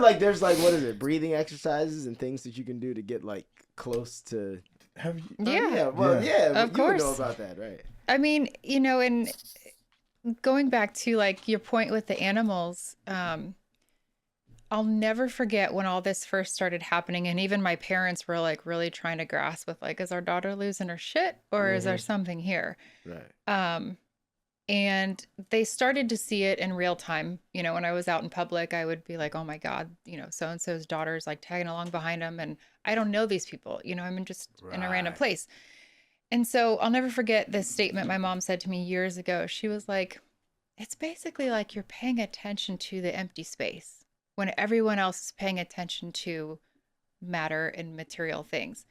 like there's like, what is it, breathing exercises and things that you can do to get like close to. Have you? Yeah. Well, yeah. Of You would course. know about that, right? I mean, and going back to like your point with the animals, I'll never forget when all this first started happening, and even my parents were like really trying to grasp with like, is our daughter losing her shit or is there something here? Right. And they started to see it in real time. When I was out in public, I would be like, oh my God, so and so's daughter's like tagging along behind them, and I don't know these people. I'm just in a random place. And so I'll never forget this statement my mom said to me years ago. She was like, it's basically like you're paying attention to the empty space when everyone else is paying attention to matter and material things.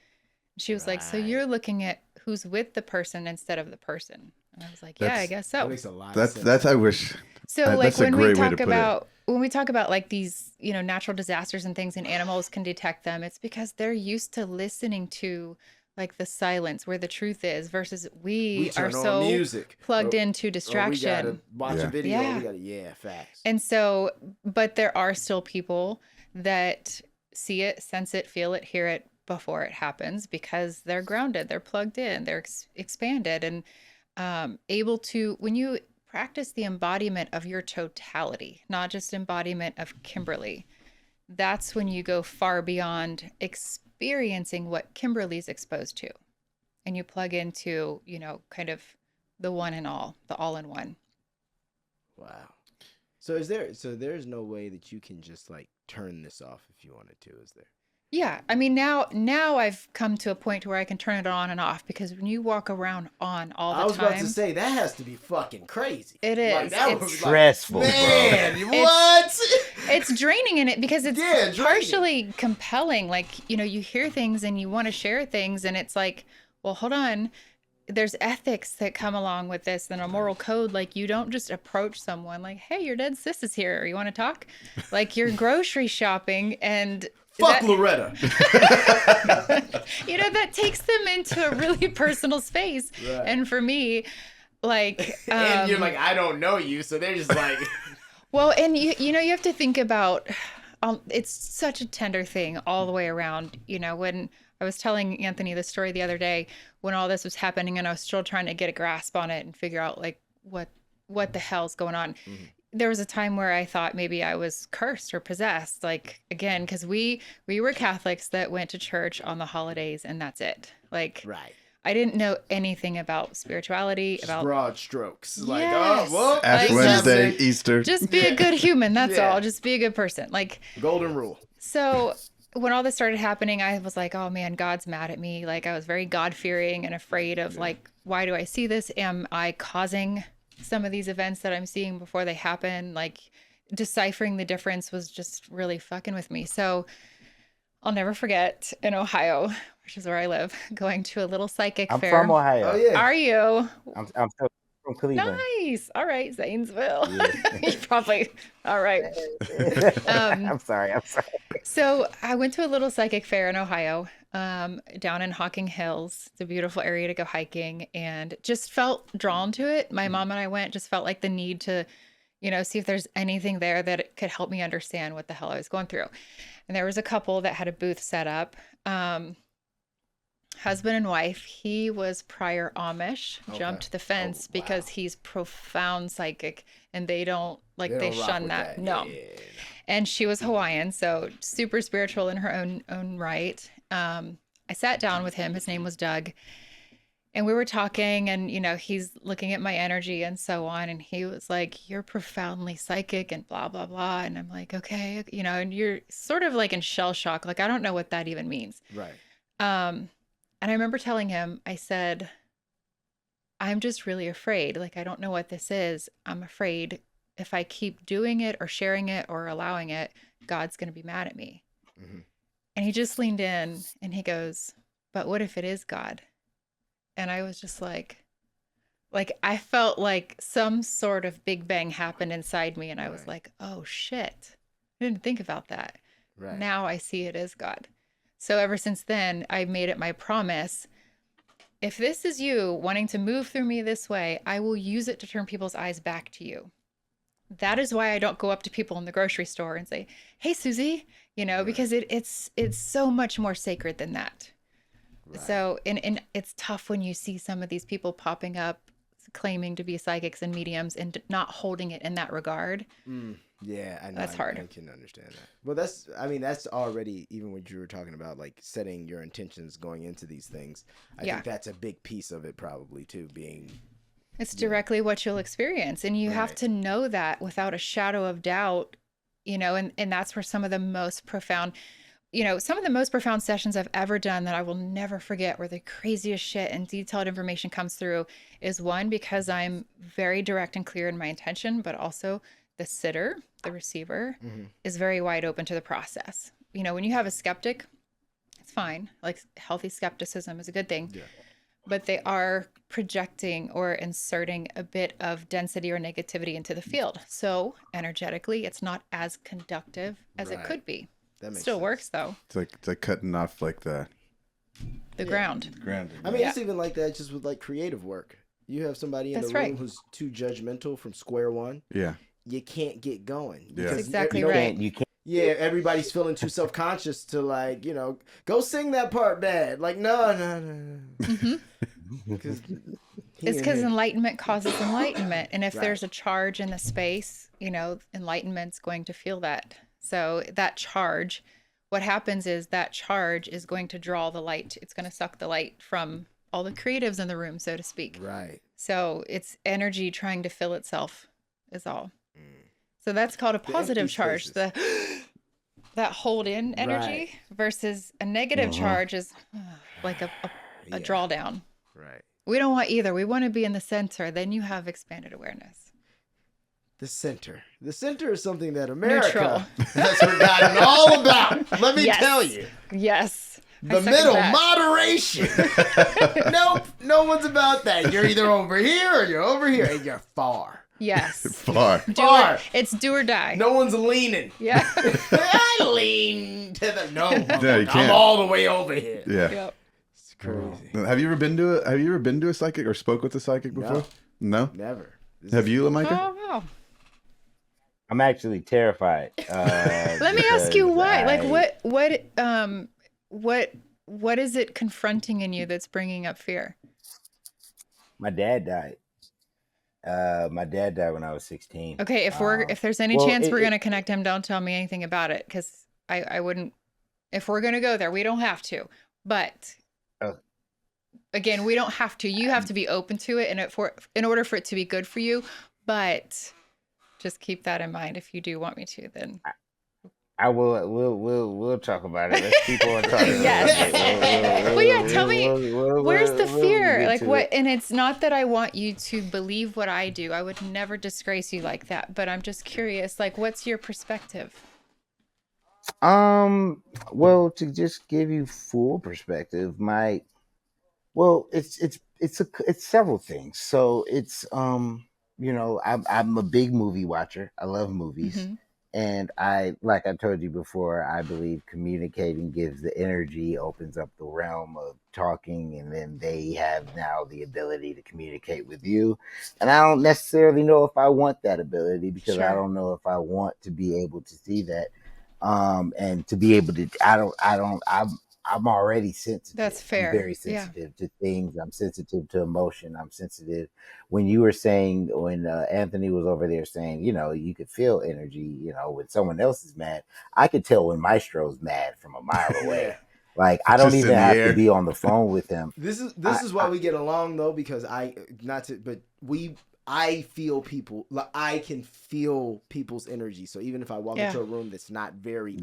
She was like, so you're looking at who's with the person instead of the person. And I was like, yeah, I guess so. That makes a lot of sense. That's I wish. So That's a great way to put it. When we talk about like these, natural disasters and things, and animals can detect them, it's because they're used to listening to like the silence where the truth is, versus we are so music, plugged into distraction. We gotta watch a video. Facts. And so, but there are still people that see it, sense it, feel it, hear it before it happens, because they're grounded, they're plugged in, they're expanded, and able to, when you practice the embodiment of your totality, not just embodiment of Kimberly, that's when you go far beyond experiencing what Kimberly's exposed to, and you plug into, kind of the one and all, the all in one. Wow. So there's no way that you can just like turn this off if you wanted to, is there? Yeah. I mean, now I've come to a point where I can turn it on and off, because when you walk around on all the time. I was about to say, that has to be fucking crazy. It is. Like, that it's stressful, like, man, bro. What? It's draining in it, because it's partially compelling. Like, you hear things and you want to share things, and it's like, well, hold on. There's ethics that come along with this, and a moral code. Like, you don't just approach someone like, hey, your dead sis is here. You want to talk? Like, you're grocery shopping, and fuck Loretta. That takes them into a really personal space. Right. And for me, like, and you're like, I don't know you, so they're just like, well, and you have to think about, it's such a tender thing all the way around. When I was telling Anthony the story the other day, when all this was happening, and I was still trying to get a grasp on it and figure out like what the hell's going on. Mm-hmm. There was a time where I thought maybe I was cursed or possessed, like, again, because we were Catholics that went to church on the holidays, and that's it. Like, right. I didn't know anything about spirituality, just about broad strokes. Like, yes. Ash Wednesday, Easter. Just be a good human. That's all. Just be a good person. Like, golden rule. So when all this started happening, I was like, oh man, God's mad at me. Like, I was very God-fearing and afraid of like, why do I see this? Am I causing some of these events that I'm seeing before they happen? Like, deciphering the difference was just really fucking with me. So I'll never forget, in Ohio, which is where I live, going to a little psychic fair. I'm from Ohio. Oh, yeah. Are you? I'm from Cleveland. Nice. All right, Zanesville. Yeah. You probably. All right. I'm sorry. So I went to a little psychic fair in Ohio, down in Hocking Hills. It's a beautiful area to go hiking, and just felt drawn to it. My mom and I went, just felt like the need to, see if there's anything there that could help me understand what the hell I was going through. And there was a couple that had a booth set up. Husband and wife. He was prior Amish, jumped the fence because he's profound psychic, and they don't they shun that. No. Yeah. And she was Hawaiian, so super spiritual in her own right. I sat down with him. His name was Doug. And we were talking, and, he's looking at my energy and so on. And he was like, you're profoundly psychic and blah, blah, blah. And I'm like, okay, and you're sort of like in shell shock. Like, I don't know what that even means. Right. And I remember telling him, I said, I'm just really afraid. Like, I don't know what this is. I'm afraid if I keep doing it or sharing it or allowing it, God's going to be mad at me. Mm-hmm. And he just leaned in and he goes, but what if it is God? And I was just like I felt like some sort of big bang happened inside me. And I was like, oh shit, I didn't think about that. Right. Now I see it as God. So ever since then, I made it my promise. If this is you wanting to move through me this way, I will use it to turn people's eyes back to you. that is why I don't go up to people in the grocery store and say, "Hey, Susie," because it's so much more sacred than that. Right. So, and it's tough when you see some of these people popping up claiming to be psychics and mediums and not holding it in that regard. Yeah, I know. That's hard. I can understand that. Well, that's already, even what you were talking about, like setting your intentions going into these things. I think that's a big piece of it probably too, it's directly what you'll experience. And you have to know that without a shadow of doubt, and that's where some of the most profound sessions I've ever done that I will never forget, where the craziest shit and detailed information comes through, is one, because I'm very direct and clear in my intention, but also the sitter, the receiver, is very wide open to the process. When you have a skeptic, it's fine. Like, healthy skepticism is a good thing. Yeah. But they are projecting or inserting a bit of density or negativity into the field. So energetically, it's not as conductive as it could be. That makes still sense. Works though. It's like cutting off like the ground. I mean, it's even like that just with like creative work. You have somebody in the room who's too judgmental from square one. Yeah. You can't get going. Yeah. That's exactly right. You can't. Yeah, everybody's feeling too self-conscious to like, go sing that part bad. Like, no. Mm-hmm. It's because enlightenment causes enlightenment. And if there's a charge in the space, enlightenment's going to feel that. So that charge, what happens is that charge is going to draw the light. It's going to suck the light from all the creatives in the room, so to speak. Right. So it's energy trying to fill itself is all. So that's called a positive charge. That hold in energy versus a negative charge is like a drawdown. Right. We don't want either. We want to be in the center. Then you have expanded awareness. The center. The center is something that America has forgotten all about. Let me tell you. Yes. The middle, moderation. Nope. No one's about that. You're either over here or you're over here, and you're far. Yes. Far. It's do or die. No one's leaning. Yeah. I lean to the you can't. I'm all the way over here. Yeah. Yep. It's crazy. Have you ever been to a psychic or spoke with a psychic before? No. Never. Have you, Lemicah? Oh wow. I'm actually terrified. Let me ask you why. What is it confronting in you that's bringing up fear? My dad died. My dad died when I was 16. Okay, if there's any chance we're gonna connect him, don't tell me anything about it, because I wouldn't. If we're gonna go there, we don't have to. But again, we don't have to. You have to be open to it, and in order for it to be good for you. But just keep that in mind. If you do want me to, then I will. We'll talk about it. Let's keep on talking. Yes. Well, yeah. Tell me, where's the fear? Like what? And it's not that I want you to believe what I do. I would never disgrace you like that. But I'm just curious. Like, what's your perspective? Well, to just give you full perspective, it's several things. So it's I'm a big movie watcher. I love movies. Mm-hmm. And like I told you before, I believe communicating gives the energy, opens up the realm of talking, and then they have now the ability to communicate with you. And I don't necessarily know if I want that ability, because I don't know if I want to be able to see that. And to be able to, I'm already sensitive. That's fair. I'm very sensitive to things. I'm sensitive to emotion. I'm sensitive. When you were saying, when Anthony was over there saying, you could feel energy, when someone else is mad, I could tell when Maestro's mad from a mile away. Like, I don't even have to be on the phone with him. This is why we get along, though, because I feel people. Like, I can feel people's energy. So even if I walk into a room that's not very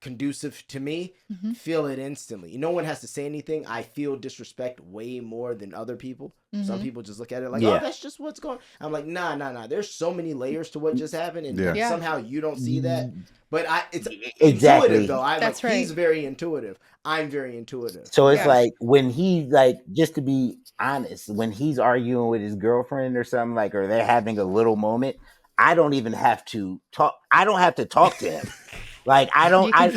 conducive to me, feel it instantly. No one has to say anything. I feel disrespect way more than other people. Some people just look at it like, oh, that's just what's going on. I'm like, nah. There's so many layers to what just happened, and somehow you don't see that. But it's intuitive, though. He's very intuitive. I'm very intuitive. So it's like, when he, just to be honest, when he's arguing with his girlfriend or something, or they're having a little moment, I don't even have to talk. I don't have to talk to him. I don't have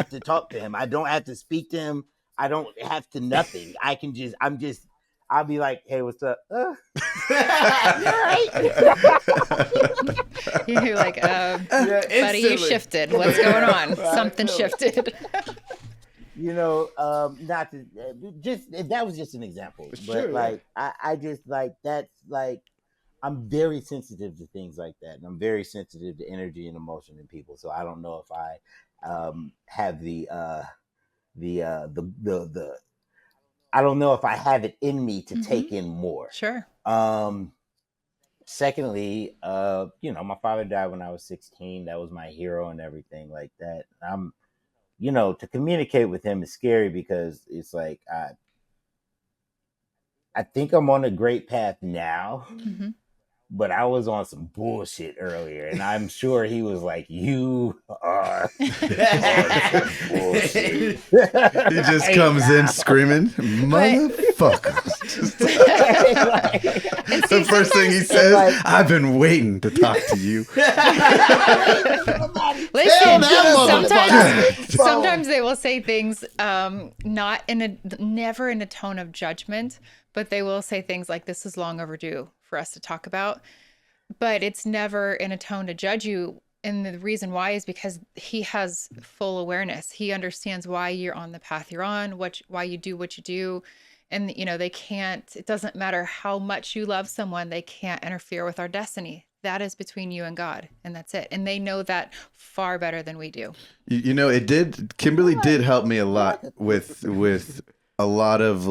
to talk to him. I don't have to speak to him. I don't have to nothing. I'm I'll be like, "Hey, what's up?" You're like, buddy, you shifted. What's going on? Something shifted. Not to just that was just an example, but like I just like that's like I'm very sensitive to things like that, and I'm very sensitive to energy and emotion in people. So I don't know if I have the I don't know if I have it in me to take in more. Sure. Secondly, my father died when I was 16. That was my hero and everything like that. To communicate with him is scary because it's like I think I'm on a great path now. Mm-hmm. But I was on some bullshit earlier, and I'm sure he was like, "You are on some bullshit." He just comes in screaming, "Motherfucker!" The first thing he says, "I've been waiting to talk to you." Listen, sometimes they will say things never in a tone of judgment, but they will say things like, "This is long overdue for us to talk about," but it's never in a tone to judge you. And the reason why is because he has full awareness. He understands why you're on the path you're on, why you do what you do. And, it doesn't matter how much you love someone, they can't interfere with our destiny. That is between you and God, and that's it. And they know that far better than we do. Kimberly did help me a lot with a lot of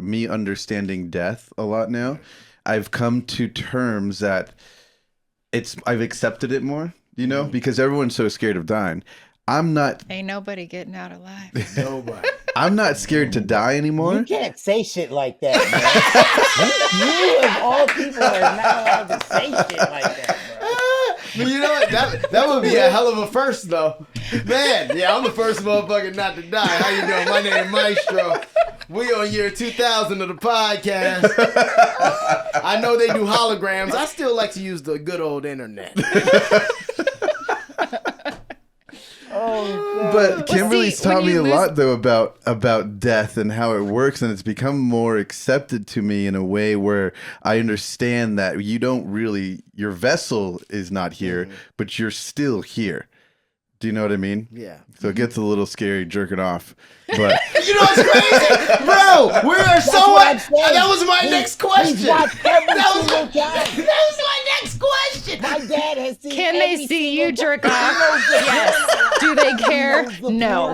me understanding death a lot now. I've come to terms that I've accepted it more, because everyone's so scared of dying. Ain't nobody getting out alive. Nobody. I'm not scared to die anymore. You can't say shit like that, man. you of all people are not allowed to say shit like that, bro. But you know what? That would be a hell of a first, though. Man, yeah, I'm the first motherfucker not to die. How you doing? My name is Maestro. We on year 2000 of the podcast. I know they do holograms. I still like to use the good old internet. But Kimberly's taught me a lot, though, about death and how it works, and it's become more accepted to me in a way where I understand that your vessel is not here, but you're still here. Do you know what I mean? Yeah. So it gets a little scary jerking off. But you know what's crazy? Bro, we are so much. That was my next question. That was my next question. My dad has seen. Can they see you jerk off? Yes. Do they care? No.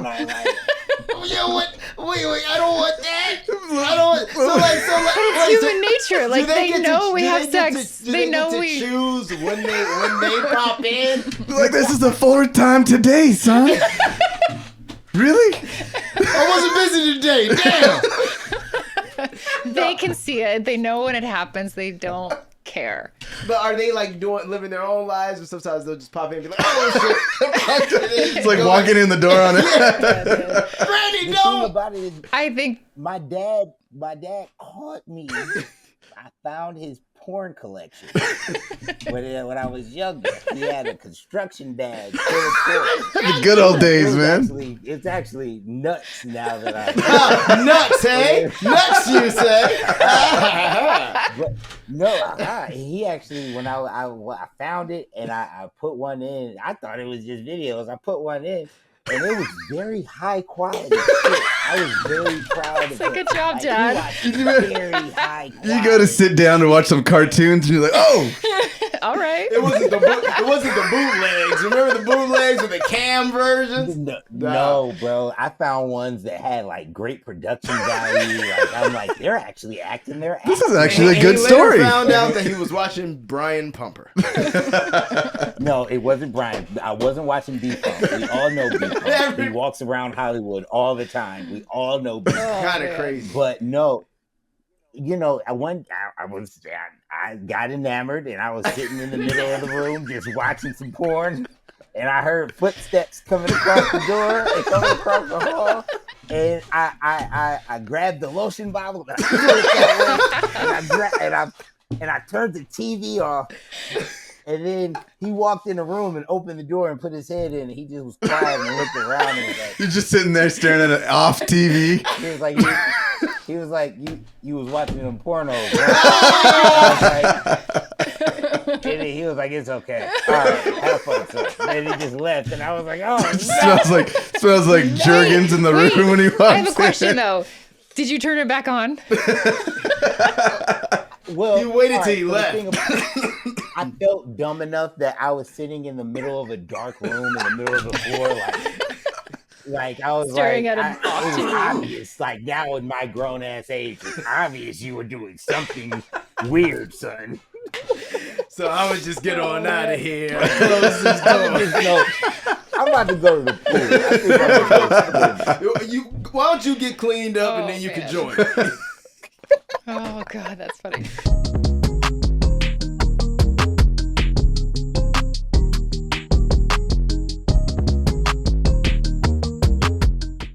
Yeah, what? Wait, I don't want that. I don't want. It's human nature. Like they know we have sex. They know we choose when they pop in. Like, this is the 4th time today, son. Really? I wasn't busy today. Damn. They can see it. They know when it happens. They don't care. But are they living their own lives, or sometimes they'll just pop in and be like, "Oh shit!" It's like walking in the door on it. Brandy, no. I think my dad caught me. I found his porn collection when I was younger. He had a construction bag full of porn. The good old days, man. It's actually nuts now that I nuts, eh? Nuts, you say? But no, he actually, when I found it and I put one in, I thought it was just videos. I put one in. And it was very high quality shit. I was very proud of it. Good job, Dad. Very high quality. You go to sit down to watch some cartoons and you're like, "Oh, all right." It wasn't the bootlegs. Remember the bootlegs with the cam versions? No, bro. I found ones that had great production value. I'm like, they're actually acting their ass. This is actually a good story. He found out that he was watching Brian Pumper. No, it wasn't Brian. I wasn't watching B-Pump. We all know B-Pump. He walks around Hollywood all the time. We all know B-Pump. Kind of crazy. But no, I got enamored and I was sitting in the middle of the room just watching some porn, and I heard footsteps coming across the door and coming across the hall, and I grabbed the lotion bottle and I threw it that way, and I turned the TV off. And then he walked in the room and opened the door and put his head in, and he just was quiet and looked around and was like, you're just sitting there staring at an off TV. He was like, He was like, you was watching them pornos. Right? And he was like, it's okay. All right, have fun, son. And he just left, and I was like, oh, no. smells like Jergens in the room when he walks in. I have a question though. Did you turn it back on? Well, you waited till he left. I felt dumb enough that I was sitting in the middle of a dark room in the middle of the floor, like I was staring like, at him. it was obvious. Like now in my grown ass age, it's obvious you were doing something weird, son. So I would just get on out of here. Close this door. I'm about to go to the pool. Why don't you get cleaned up and then you can join? Oh God, that's funny.